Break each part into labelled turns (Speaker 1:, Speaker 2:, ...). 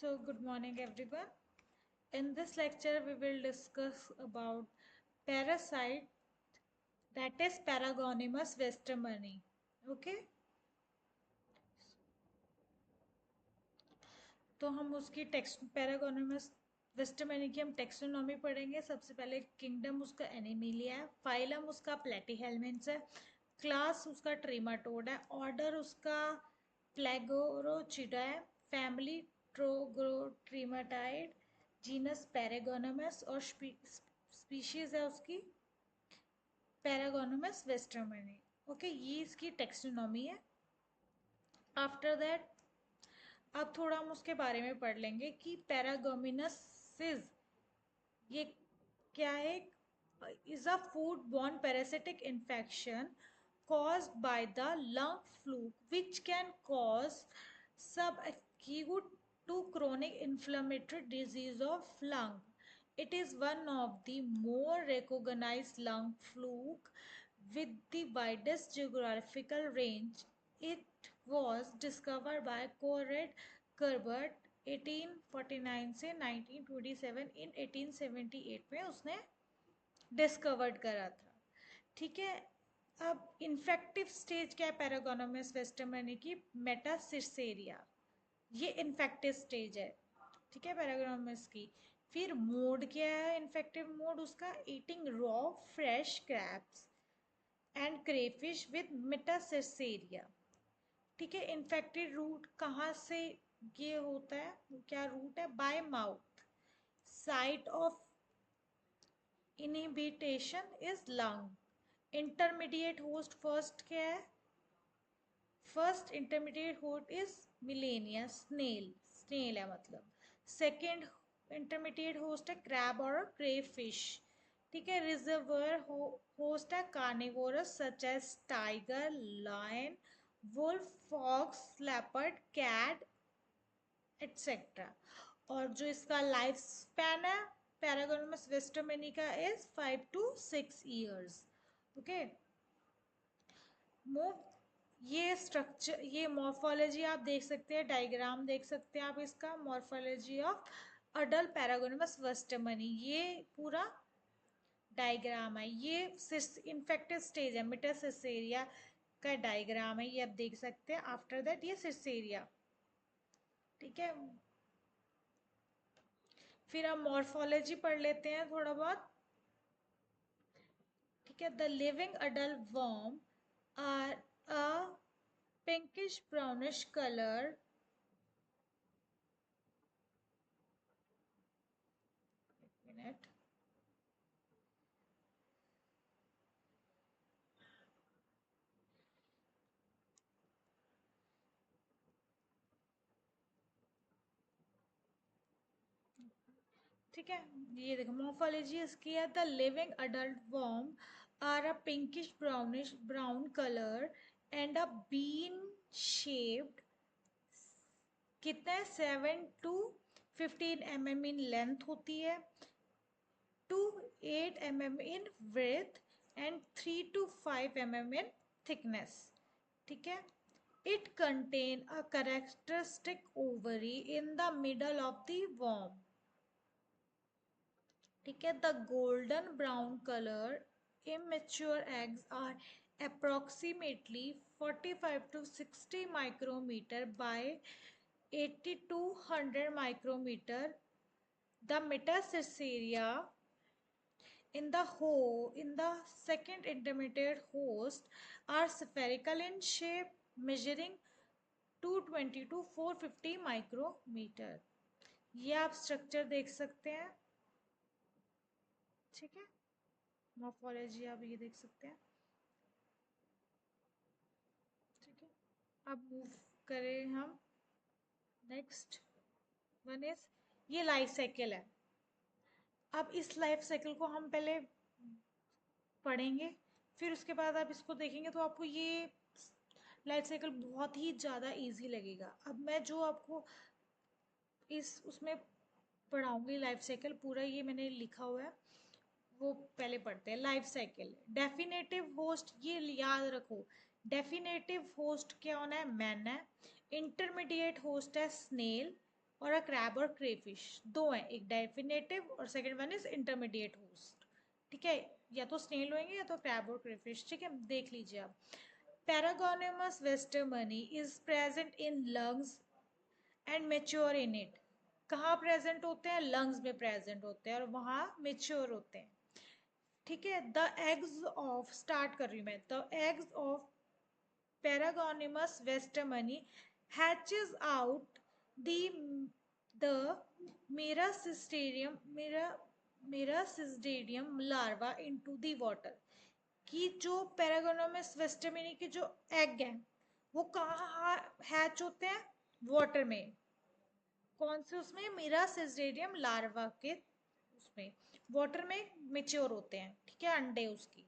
Speaker 1: So, good morning, everyone. In this lecture, we will discuss about parasite, that is Paragonimus westermani. Okay, तो हम उसकी text पैरागोनिमस वेस्टमैनी की हम taxonomy पढ़ेंगे। सबसे पहले किंगडम उसका एनिमिलिया है, फाइलम उसका प्लेटीहेलमिन्स है, क्लास उसका ट्रीमाटोड है, ऑर्डर उसका फ्लैगोरोचिडा है, फैमिली ट्रोग्रोट्रीमाटाइड, जीनस पैरागोनिमस और स्पीशीज है उसकी पैरागोनिमस वेस्टमैनी। ओके, ये इसकी टेक्सोनॉमी है। आफ्टर दैट अब थोड़ा हम उसके बारे में पढ़ लेंगे कि पैरागोमिनसिस ये क्या है। Is a food borne parasitic infection caused by the lung fluke which can cause subacute to chronic inflammatory disease of lung. It is one of the more recognized lung fluke with the widest geographical range. It was discovered by Conrad Gerbert 1849 से 1927। इन 1878 में उसने discovered करा था। ठीक है, अब infective stage क्या है पैरागोनोमस वेस्टमैनी की? मेटासिसेरिया, ये इन्फेक्टिव स्टेज है। ठीक है, पैरागोनोमस की। फिर मोड क्या है इन्फेक्टिव मोड उसका? Eating raw fresh crabs and crayfish with metacercariae. ठीक है, इन्फेक्टेड रूट कहाँ से ये होता है, क्या रूट है? By mouth. Site of inhabitation is lung. Intermediate host first क्या है? First intermediate host is Melania, snail, snail है मतलब। सेकेंड इंटरमीडिएट होस्ट है क्रैब और क्रे फिश। ठीक है, रिजर्वर होस्ट है carnivorous such as tiger, lion, wolf, fox, leopard, cat etcetera. और जो इसका लाइफ स्पैन है पैरागोनमस वेस्टमैनी का is 5 to 6 years। Okay, move. ये स्ट्रक्चर, ये मॉर्फोलॉजी आप देख सकते हैं, डायग्राम देख सकते हैं आप इसका, मॉर्फोलॉजी ऑफ अडल्ट पैरागोनमस वेस्टमैनी, ये पूरा डायग्राम है। ये इन्फेक्टेड स्टेज है, मेटासिसेरिया का डायग्राम है, ये आप देख सकते हैं। आफ्टर दैट ये सिसेरिया। ठीक है, फिर हम मॉर्फोलॉजी पढ़ लेते हैं थोड़ा बहुत। ठीक है, the living adult worm are a pinkish brownish colour. Minute. ठीक है, ये देखो मॉर्फोलॉजी इसकी है। The living adult worm are a pinkish brownish brown colour and a bean shaped. कितने? 7 to 15 mm इन लेंथ होती है, to 8 mm in width and 3 to 5 mm in thickness. ठीक है, it contain a characteristic ovary in the middle of the worm. ठीक है, the golden brown colour immature eggs are approximately 45 to 60 micrometer by 80 to 100 micrometer. The metacisaria in the second intermediate host are spherical in shape, measuring 220 to 450 micrometer. ये आप structure देख सकते हैं। ठीक है, morphology आप ये देख सकते हैं। ठीक है, अब मूव करें हम नेक्स्ट वन इज, ये लाइफ साइकिल है। अब इस लाइफ साइकिल को हम पहले पढ़ेंगे, फिर उसके बाद आप इसको देखेंगे तो आपको ये लाइफ साइकिल बहुत ही ज़्यादा इजी लगेगा। अब मैं जो आपको इस उसमें पढ़ाऊंगी लाइफ साइकिल पूरा, ये मैंने लिखा हुआ है, वो पहले पढ़ते हैं। लाइफ साइकिल, डेफिनेटिव होस्ट, ये याद रखो, डेफिनेटिव होस्ट क्या होना है? मैन है। इंटरमीडिएट होस्ट है स्नेल और अ क्रैब और क्रेफिश, दो हैं, एक डेफिनेटिव और second one is intermediate host. ठीक है, या तो स्नेल होंगे या तो क्रैब और क्रेफिश। ठीक है, देख लीजिए आप। Paragonimus westermani is present in lungs and mature in it. कहाँ प्रेजेंट होते हैं? लंग्स में प्रेजेंट होते हैं और वहाँ मेच्योर होते हैं। ठीक है, द एग्स ऑफ, स्टार्ट कर रही हूँ मैं, the eggs of Paragonimus westermani hatches out the the Miracidium larva into the water। कि जो Paragonimus westermani के जो एग हैं वो कहाँ हैच होते हैं? वाटर में। कौन से उसमें? Miracidium लार्वा के उसमें वाटर में मेच्योर होते हैं। ठीक है, अंडे उसकी,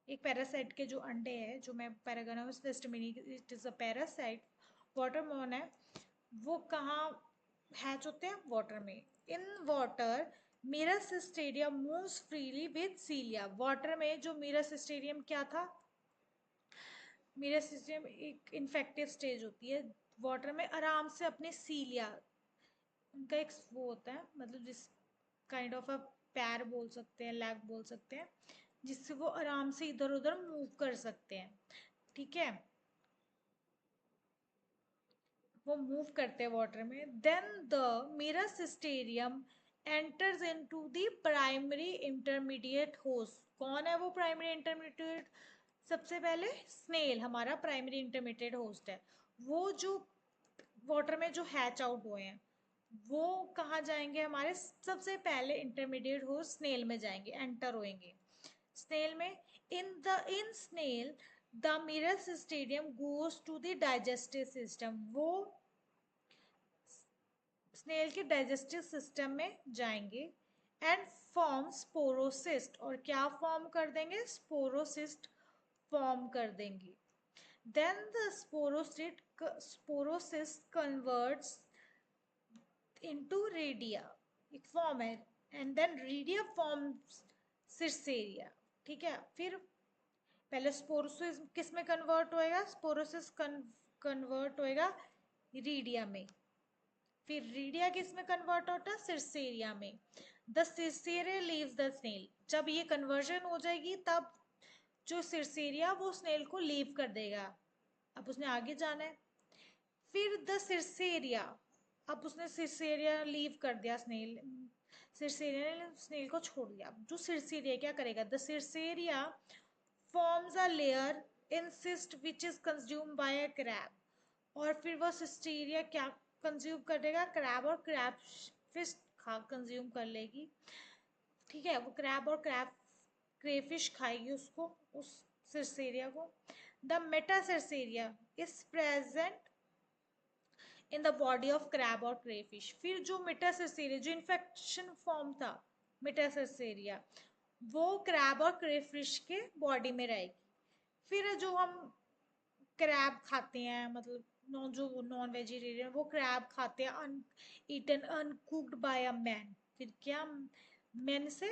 Speaker 1: एक पैरासाइट के जो अंडे हैं, जो मैं Paragonimus westermani, it is a parasite, वाटरमोन है, वो कहाँ हैच होते हैं? वाटर में। In water miracidium moves freely with cilia. Water में जो मीरासिस्टेरियम क्या था? मीरासिस्टेरियम एक इन्फेक्टिव स्टेज होती है, वाटर में आराम से अपने सीलिया, उनका एक वो होता है, मतलब जिस काइंड ऑफ अ पैर बोल सकते हैं, लेग बोल सकते हैं, जिससे वो आराम से इधर उधर मूव कर सकते हैं। ठीक है, वो मूव करते हैं वाटर में। Then the miracidium enters into the primary intermediate host. कौन है वो प्राइमरी इंटरमीडिएट? सबसे पहले स्नेल हमारा प्राइमरी इंटरमीडिएट होस्ट है। वो जो वाटर में जो हैच आउट हुए हैं वो कहाँ जाएंगे? हमारे सबसे पहले इंटरमीडिएट होस्ट स्नेल में जाएंगे, एंटर होएंगे स्नेल में। In snail the miracidium goes to the digestive system. वो स्नेल के डाइजेस्टिव सिस्टम में जाएंगे एंड फॉर्म स्पोरोसिस्ट। और क्या फॉर्म कर देंगे? स्पोरोसिस्ट फॉर्म कर देंगे। Then the sporocyst converts into redia, एक फॉर्म है, and then redia forms cercaria. ठीक है, फिर पहले स्पोरोसिस किस में कन्वर्ट होएगा? स्पोरोसिस कन्वर्ट होएगा रीडिया में। फिर रीडिया किस में कन्वर्ट होता है? सिरसेरिया में। The cercariae leaves the snail. जब ये कन्वर्जन हो जाएगी तब जो सिरसेरिया वो स्नेल को लीव कर देगा, अब उसने आगे जाना है। फिर द सिरसेरिया, अब उसने सिरसेरिया लीव कर दिया, स्नेल सिरसेरिया ने स्नेल को छोड़ दिया। अब जो सिरसेरिया क्या करेगा? The cercariae forms a layer in cyst which is consume by a crab. और फिर वो सिस्टीरिया क्या कंज्यूम करेगा? क्रैब, और क्रैब फिश खा कंज्यूम कर लेगी। ठीक है, वो क्रैब और क्रेफिश खाएगी उसको, उस सिरसेरिया को। The metacercaria is present in the body of crab और क्रेफिश। फिर जो मेटासिरसेरिया, जो इन्फेक्शन फॉर्म था मेटासिरसेरिया, वो क्रैब और क्रेफिश के बॉडी में रहेगी। फिर जो हम क्रैब खाते हैं, मतलब जो नॉन वेजिटेरियन वो क्रैब खाते हैं eaten uncooked by a man. फिर क्या? मैन से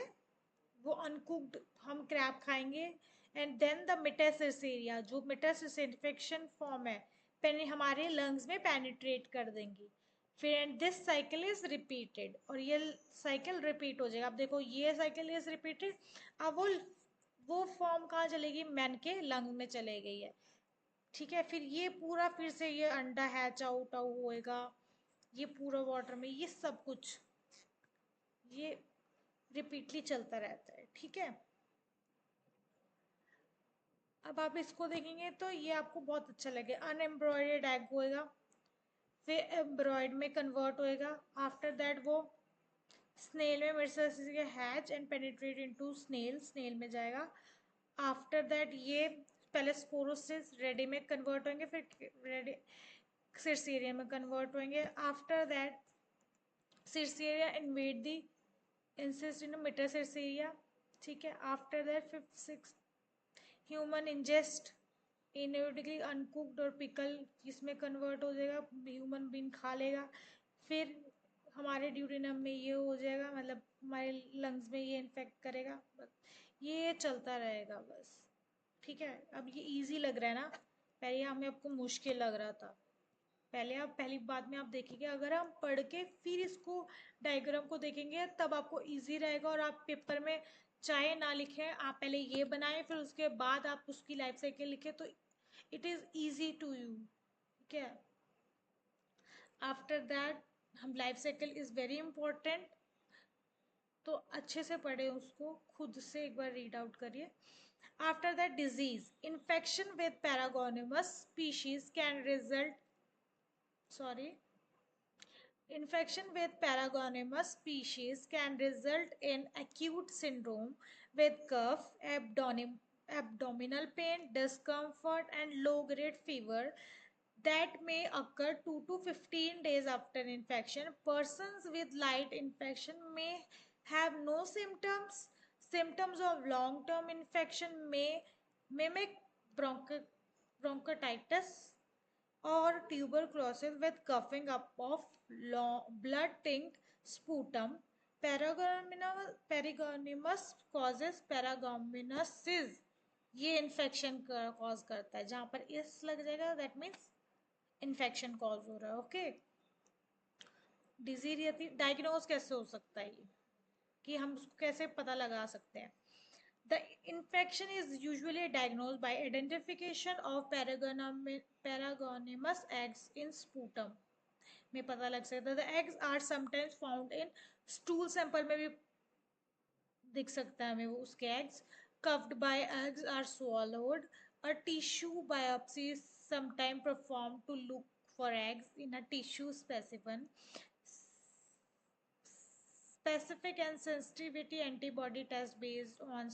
Speaker 1: वो अनकुक्ड हम क्रैब खाएंगे। एंड देन द मेटासिरसेरिया, जो मेटासिस इन्फेक्शन फॉर्म है, पेन हमारे लंग्स में पेनिट्रेट कर देंगी। फिर and this cycle is repeated, और ये साइकिल रिपीट हो जाएगा। अब देखो ये साइकिल इज रिपीटेड, अब वो फॉर्म कहाँ चलेगी? मैन के लंग में चले गई है। ठीक है, फिर ये पूरा फिर से ये अंडा हैच आउट होएगा, ये पूरा वाटर में, ये सब कुछ ये रिपीटली चलता रहता है। ठीक है, अब आप इसको देखेंगे तो ये आपको बहुत अच्छा लगे। अनएम्ब्रॉयडर्ड एग होएगा, फिर एम्ब्रॉयड में कन्वर्ट होएगा। आफ्टर दैट वो स्नेल में मिर्सस hatch and penetrate into snail, snail में जाएगा। आफ्टर दैट ये पहले स्पोरोसिस रेडी में कन्वर्ट होंगे, फिर रेडी सिरसेरिया में कन्वर्ट होंगे। After that cercariae invade the encyst in metacercariae. ठीक है, after that fifth six human ingest inevitably uncooked और पिकल, जिसमें कन्वर्ट हो जाएगा, ह्यूमन बीन खा लेगा। फिर हमारे ड्यूटेनम में ये हो जाएगा, मतलब हमारे लंग्स में ये इन्फेक्ट करेगा। बस ये चलता रहेगा बस। ठीक है, अब ये इजी लग रहा है ना? पहले हमें आपको मुश्किल लग रहा था। पहले आप पहली बात में आप देखेंगे, अगर हम पढ़ के फिर इसको डायग्राम को देखेंगे तब आपको इजी रहेगा, और आप पेपर में चाहे ना लिखें, आप पहले ये बनाएं फिर उसके बाद आप उसकी लाइफ साइकिल लिखें, तो it is easy to you. ठीक है, आफ्टर दैट हम life cycle is very important, तो अच्छे से पढ़े उसको, खुद से एक बार रीड आउट करिए। After that, disease infection with Paragonimus species can result, sorry, infection with Paragonymous species can result in acute syndrome with cough, abdominal pain, discomfort, and low-grade fever that may occur 2 to 15 days after infection. Persons with light infection may have no symptoms. Symptoms of long-term infection may mimic bronchitis or tuberculosis with coughing up of blood-tinged sputum. Paragonymous causes paragonosis, ये infection cause करता है। जहां पर इस लग जाएगा that means infection cause हो रहा है। ओके, डिजीज रहती, डायग्नोज कैसे हो सकता है ये, कि हम उसको कैसे पता लगा सकते हैं। The infection is usually diagnosed by identification of paragonymous eggs in sputum में पता लग सकता है। The eggs are sometimes found in stool sample में भी दिख सकता है हमें वो उसके eggs. Cuffed by eggs are swallowed. A tissue biopsy is sometimes performed to look for eggs in a tissue specimen. Specific and sensitivity antibody test based on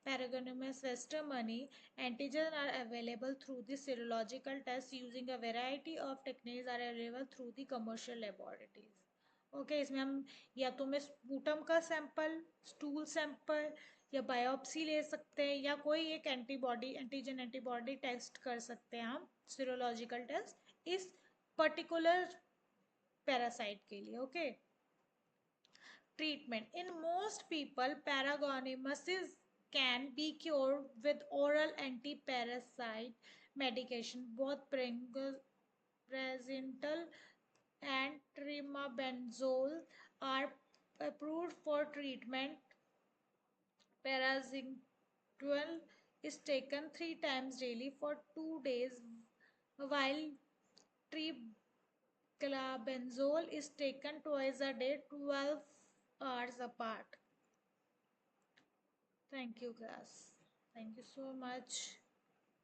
Speaker 1: Paragonymous testimony. Antigens are available through the serological test using a variety of techniques are available through the commercial laboratories. Okay, इसमें हम या तो मैं sputum का sample, stool sample या biopsy ले सकते हैं, या कोई एक एंटीबॉडी, एंटीजन एंटीबॉडी टेस्ट कर सकते हैं हम, सीरोलॉजिकल टेस्ट इस पर्टिकुलर पैरासाइट के लिए। Okay, treatment. In most people, paragonymous can be cured with oral anti-parasite medication. Both Prazital and trimabenzole are approved for treatment. Paracetamol is taken 3 times daily for 2 days, while triclabenzole is taken twice a day, 12 hours apart. Thank you, class. Thank you so much.